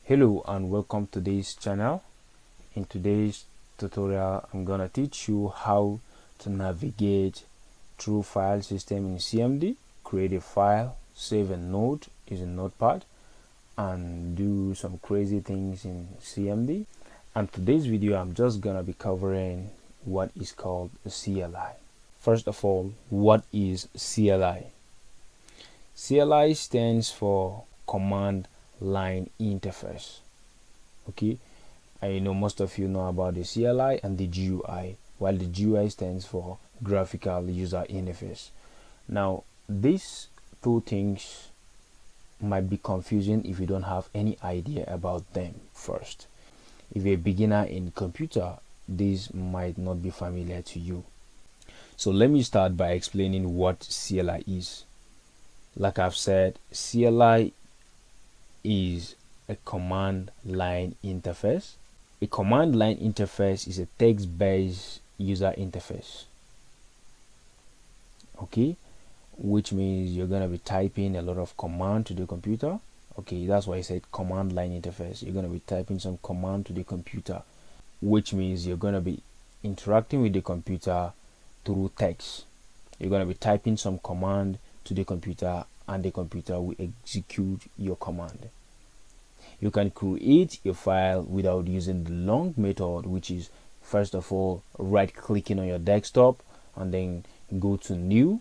Hello and welcome to this channel. In today's tutorial I'm gonna teach you how to navigate through file system in CMD, create a file, save a note using notepad, and do some crazy things in CMD. And today's video I'm just gonna be covering what is called a CLI. First of all, what is CLI? CLI stands for command line interface. Okay, I know most of you know about the CLI and the GUI, while the GUI stands for graphical user interface. Now these two things might be confusing if you don't have any idea about them. First, if you're a beginner in computer, this might not be familiar to you, so let me start by explaining what CLI is. Like I've said, CLI is a command line interface. A command line interface is a text-based user interface, okay, which means you're going to be typing a lot of command to the computer. Okay, that's why I said command line interface. You're going to be typing some command to the computer, which means you're going to be interacting with the computer through text. You're going to be typing some command to the computer and the computer will execute your command. You can create a file without using the long method, which is first of all right clicking on your desktop and then go to new.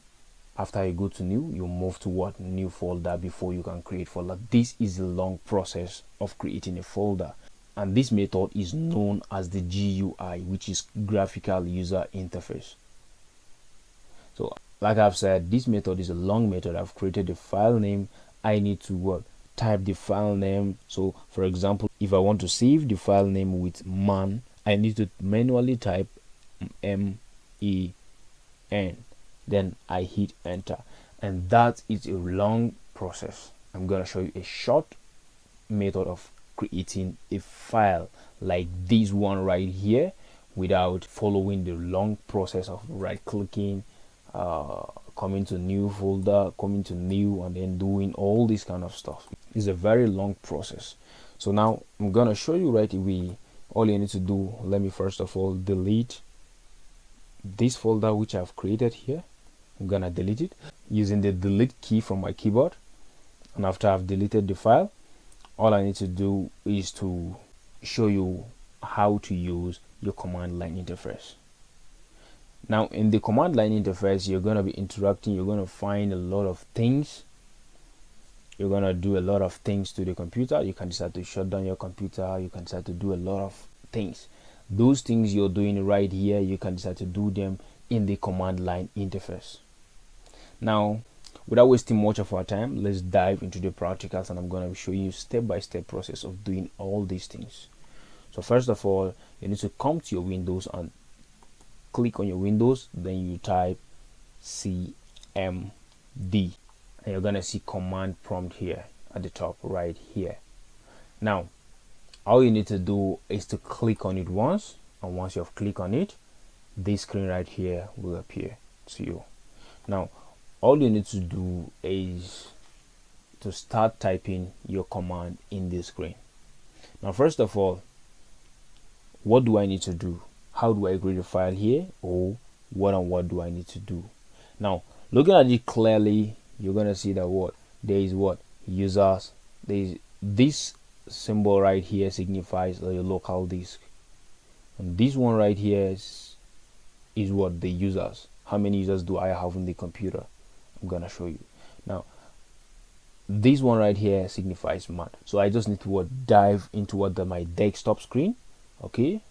After you go to new, you move to what? New folder before you can create folder. This is a long process of creating a folder, and this method is known as the GUI, which is graphical user interface. So like I've said, this method is a long method. I've created a file name. I need to type the file name. So for example, if I want to save the file name with man, I need to manually type MEN, then I hit enter, and that is a long process. I'm going to show you a short method of creating a file like this one right here without following the long process of right clicking, coming to new folder, coming to new, and then doing all this kind of stuff. It's a very long process. So now I'm gonna show you right away. All you need to do, let me first of all delete this folder which I've created here. I'm gonna delete it using the delete key from my keyboard, and after I've deleted the file, all I need to do is to show you how to use your command line interface. Now in the command line interface, you're going to be interacting, you're going to find a lot of things, you're going to do a lot of things to the computer. You can decide to shut down your computer, you can decide to do a lot of things. Those things you're doing right here, you can decide to do them in the command line interface. Now without wasting much of our time, let's dive into the practicals, and I'm going to show you step-by-step process of doing all these things. So first of all, you need to come to your Windows and click on your Windows, then you type CMD, and you're gonna see command prompt here at the top right here. Now all you need to do is to click on it once, and once you have clicked on it, this screen right here will appear to you. Now all you need to do is to start typing your command in this screen. Now first of all, what do I need to do? How do I create a file here, or what do I need to do? Now looking at it clearly, you're gonna see that there is users. There is this symbol right here signifies your local disk, and this one right here is what the users. How many users do I have in the computer? I'm gonna show you. Now this one right here signifies man, so I just need to dive into my desktop screen. Okay,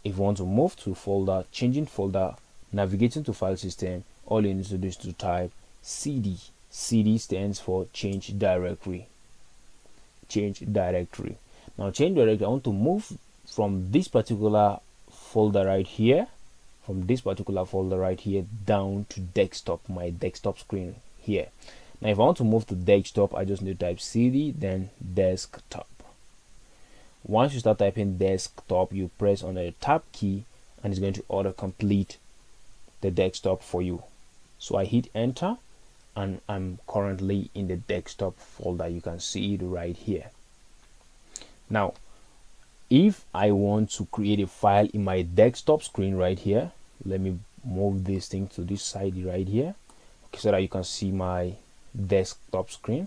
if you want to move to folder, changing folder, navigating to file system, all you need to do is to type CD. CD stands for change directory. Change directory. Now change directory, I want to move from this particular folder right here, down to desktop, my desktop screen here. Now if I want to move to desktop, I just need to type CD, then desktop. Once you start typing desktop, you press on the tab key, and it's going to auto complete the desktop for you. So I hit enter, and I'm currently in the desktop folder. You can see it right here. Now if I want to create a file in my desktop screen right here, let me move this thing to this side right here, okay, so that you can see my desktop screen.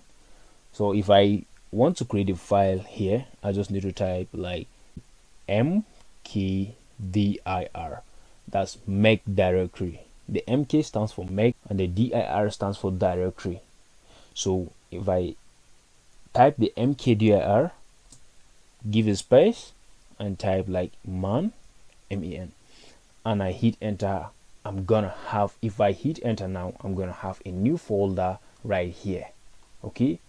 So if I want to create a file here, I just need to type like mkdir, that's make directory. The mk stands for make and the dir stands for directory. So if I type the mkdir, give a space and type like man, man, and I hit enter, I'm gonna have, if I hit enter now, I'm gonna have a new folder right here. Okay,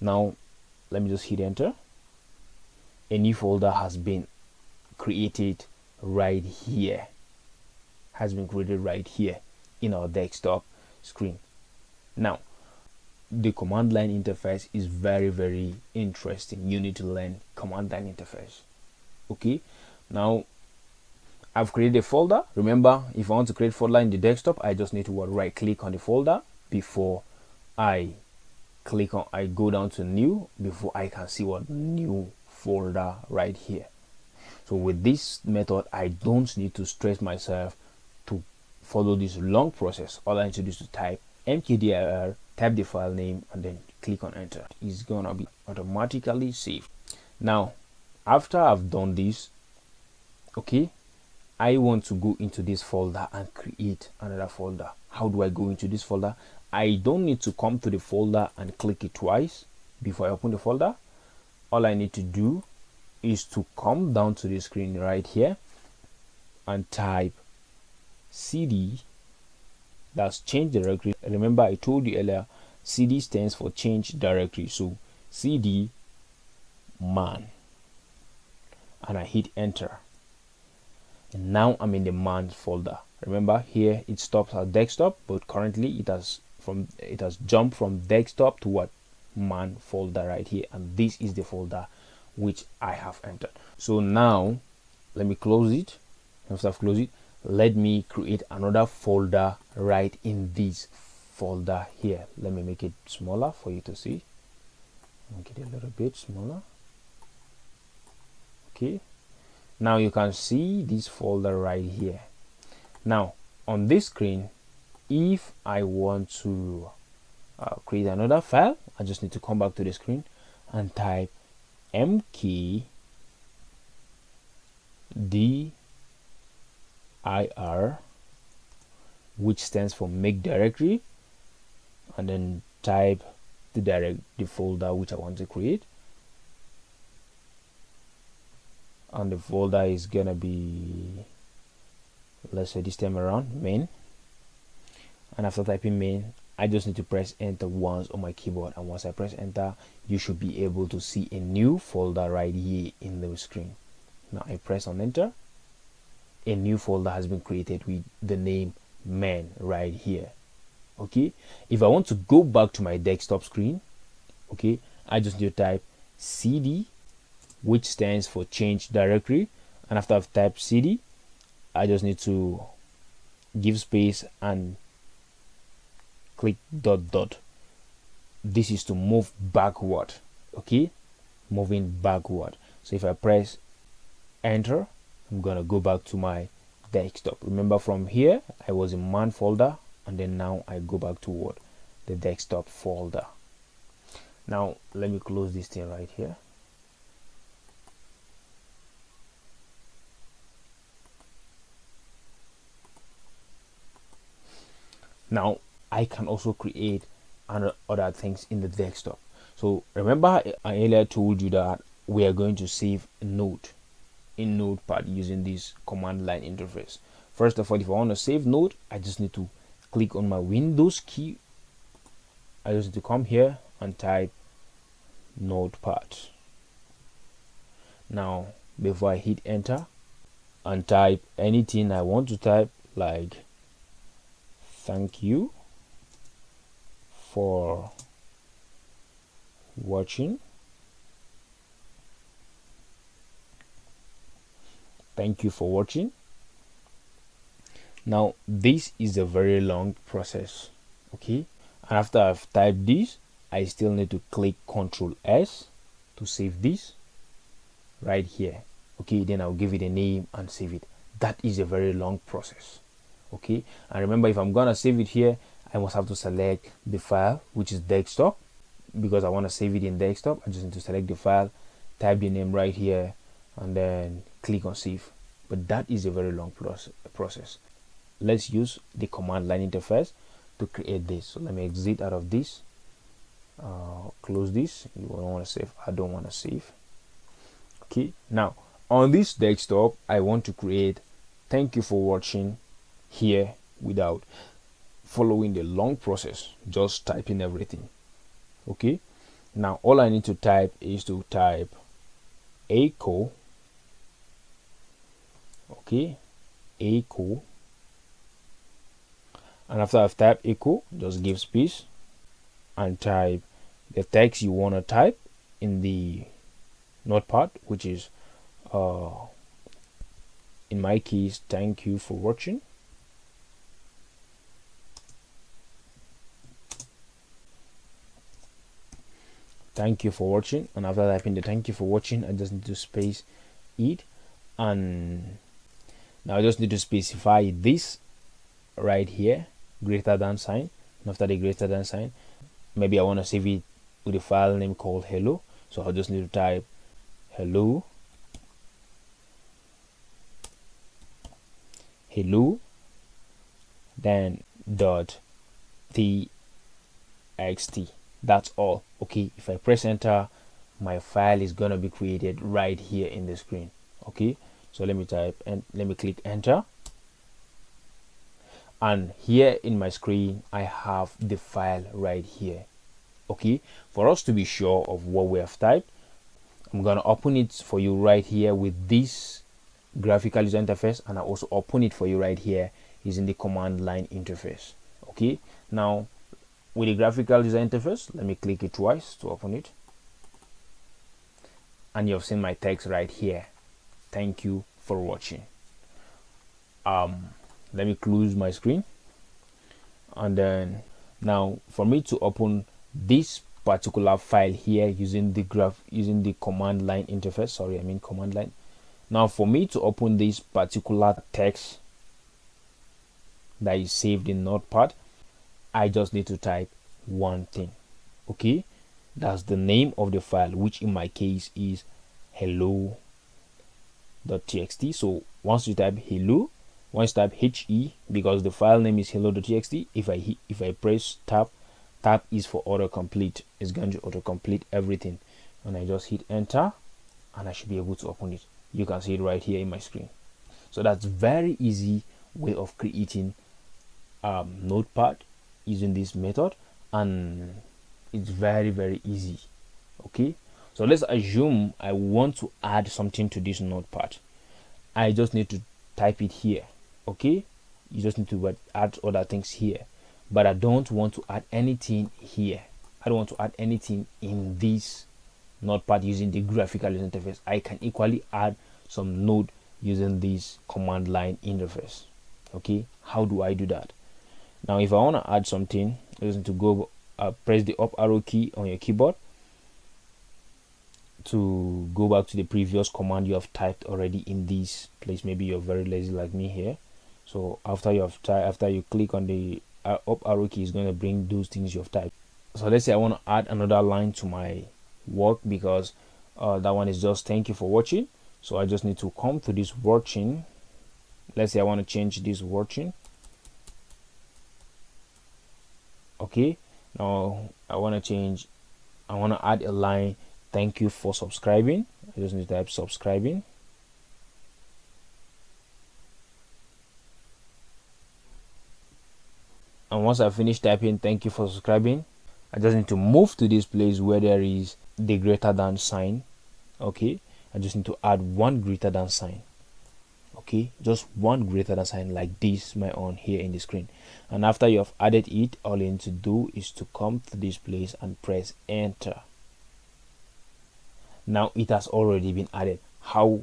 now let me just hit enter. A new folder has been created right here, in our desktop screen. Now the command line interface is very interesting. You need to learn command line interface. Okay, now I've created a folder. Remember, if I want to create a folder in the desktop, I just need to right click on the folder before I go down to new, before I can see what new folder right here. So with this method, I don't need to stress myself to follow this long process. All I need to do is to type mkdir, type the file name, and then click on enter. It's gonna be automatically saved. Now after I've done this, okay, I want to go into this folder and create another folder. How do I go into this folder? I don't need to come to the folder and click it twice before I open the folder. All I need to do is to come down to the screen right here and type cd, that's change directory. Remember I told you earlier, cd stands for change directory. So cd man, and I hit enter, and now I'm in the man folder. Remember here it stops at desktop, but currently it has jumped from desktop to what, man folder right here, and this is the folder which I have entered. So now let me close it. After I've closed it, let me create another folder right in this folder here. Let me make it smaller for you to see. Make it a little bit smaller. Okay, now you can see this folder right here. Now on this screen, if I want to create another file, I just need to come back to the screen and type mkdir, which stands for make directory, and then type the folder which I want to create, and the folder is gonna be, let's say this time around, main. And after typing main, I just need to press enter once on my keyboard, and once I press enter, you should be able to see a new folder right here in the screen. Now I press on enter, a new folder has been created with the name main right here. Okay, if I want to go back to my desktop screen, okay, I just need to type cd, which stands for change directory, and after I've typed cd, I just need to give space and click ... This is to move backward. Okay, moving backward. So if I press enter, I'm gonna go back to my desktop. Remember, from here I was in man folder, and then now I go back toward the desktop folder. Now let me close this thing right here. Now I can also create other things in the desktop. So remember I earlier told you that we are going to save a note in notepad using this command line interface. First of all, if I want to save note, I just need to click on my Windows key. I just need to come here and type notepad. Now before I hit enter and type anything I want to type, like thank you for watching, thank you for watching. Now this is a very long process, okay, And after I've typed this, I still need to click Ctrl S to save this right here. Okay, then I'll give it a name and save it. That is a very long process. Okay, and remember, if I'm gonna save it here, I must have to select the file, which is desktop, because I want to save it in desktop. I just need to select the file, type the name right here, and then click on save. But that is a very long process. Let's use the command line interface to create this. So let me exit out of this, close this. You don't want to save. I don't want to save. Okay, now on this desktop, I want to create thank you for watching here without following the long process, just typing everything. Okay, now all I need to type is to type echo. Okay, echo, and after I've typed echo, just give space and type the text you want to type in the notepad, which is in my case, thank you for watching. Thank you for watching. And after typing the thank you for watching, I just need to space it, and now I just need to specify this right here, greater than sign. And after the greater than sign, maybe I want to save it with a file name called hello, so I'll just need to type hello, then .txt. That's all. Okay, if I press enter, my file is gonna be created right here in the screen. Okay, so let me type and let me click enter, and here in my screen I have the file right here. Okay, for us to be sure of what we have typed, I'm gonna open it for you right here with this graphical user interface, and I also open it for you right here using the command line interface. Okay, now with the graphical user interface, let me click it twice to open it, and you've seen my text right here. Thank you for watching. Let me close my screen, and then now for me to open this particular file here using the command line interface, sorry, I mean command line. Now for me to open this particular text that is saved in notepad, I just need to type one thing. Okay, that's the name of the file, which in my case is hello.txt. So once you type hello, once you type he, because the file name is hello.txt, if I press tab is for autocomplete. It's going to autocomplete everything, and I just hit enter, and I should be able to open it. You can see it right here in my screen. So that's very easy way of creating notepad using this method, and it's very easy. Okay, so let's assume I want to add something to this notepad. I just need to type it here. Okay, you just need to add other things here, but I don't want to add anything here. I don't want to add anything in this notepad using the graphical user interface. I can equally add some note using this command line interface. Okay, how do I do that? Now if I want to add something, I just need to go press the up arrow key on your keyboard to go back to the previous command you have typed already in this place. Maybe you're very lazy like me here, so after you click on the up arrow key, is going to bring those things you have typed. So let's say I want to add another line to my work, because that one is just thank you for watching. So I just need to come to this watching. Let's say I want to change this watching. Okay, now I want to add a line, thank you for subscribing. I just need to type subscribing. And once I finish typing thank you for subscribing, I just need to move to this place where there is the greater than sign. Okay, I just need to add one greater than sign. Okay, just one greater than sign like this, my own here in the screen. And after you have added it, all you need to do is to come to this place and press enter. Now it has already been added. How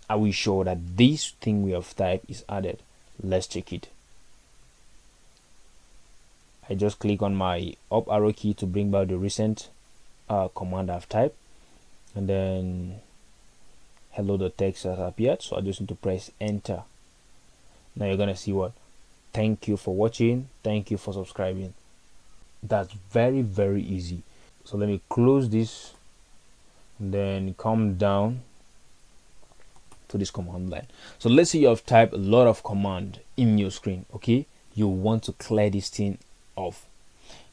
are we sure that this thing we have typed is added? Let's check it. I just click on my up arrow key to bring back the recent command I've typed, and then hello.text has appeared, so I just need to press enter. Now you're gonna see what? Thank you for watching, thank you for subscribing. That's very, very easy. So let me close this and then come down to this command line. So let's say you have typed a lot of command in your screen. Okay, you want to clear this thing off.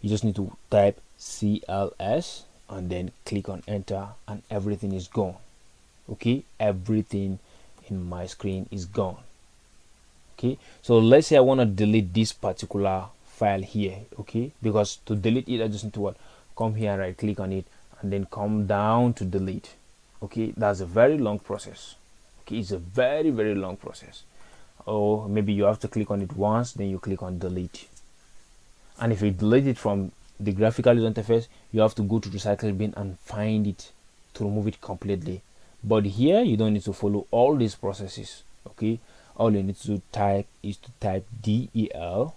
You just need to type CLS and then click on enter, and everything is gone. Okay, everything in my screen is gone. Okay, so let's say I want to delete this particular file here. Okay, because to delete it I just need to what? Come here and right click on it and then come down to delete. Okay, that's a very long process. Okay, it's a very, very long process. Or maybe you have to click on it once, then you click on delete. And if you delete it from the graphical user interface, you have to go to recycle bin and find it to remove it completely. But here you don't need to follow all these processes. Okay, all you need to type is to type del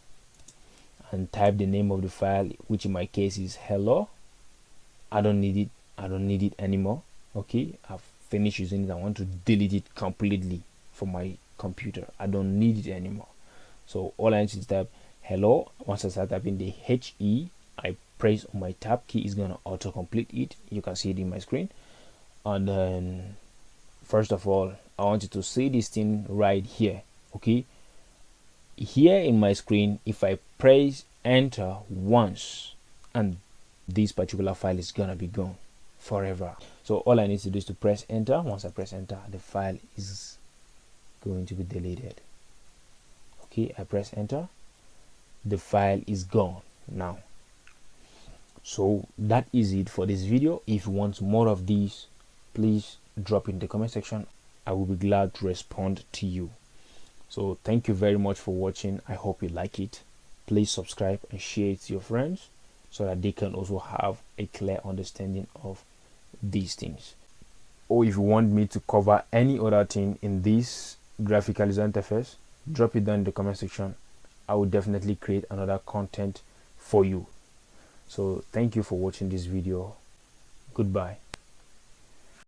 and type the name of the file, which in my case is hello. I don't need it anymore. Okay, I've finished using it. I want to delete it completely from my computer. I don't need it anymore. So all I need to type hello. Once I start typing the HE, I press on my tab key, is gonna auto complete it. You can see it in my screen. And then first of all, I want you to see this thing right here. Okay, here in my screen, if I press enter once, and this particular file is gonna be gone forever. So all I need to do is to press enter. Once I press enter, the file is going to be deleted. Okay, I press enter, the file is gone now. So that is it for this video. If you want more of these, please drop in the comment section. I will be glad to respond to you. So thank you very much for watching. I hope you like it. Please subscribe and share it to your friends so that they can also have a clear understanding of these things. Or if you want me to cover any other thing in this graphical user interface, drop it down in the comment section. I will definitely create another content for you. So thank you for watching this video. Goodbye.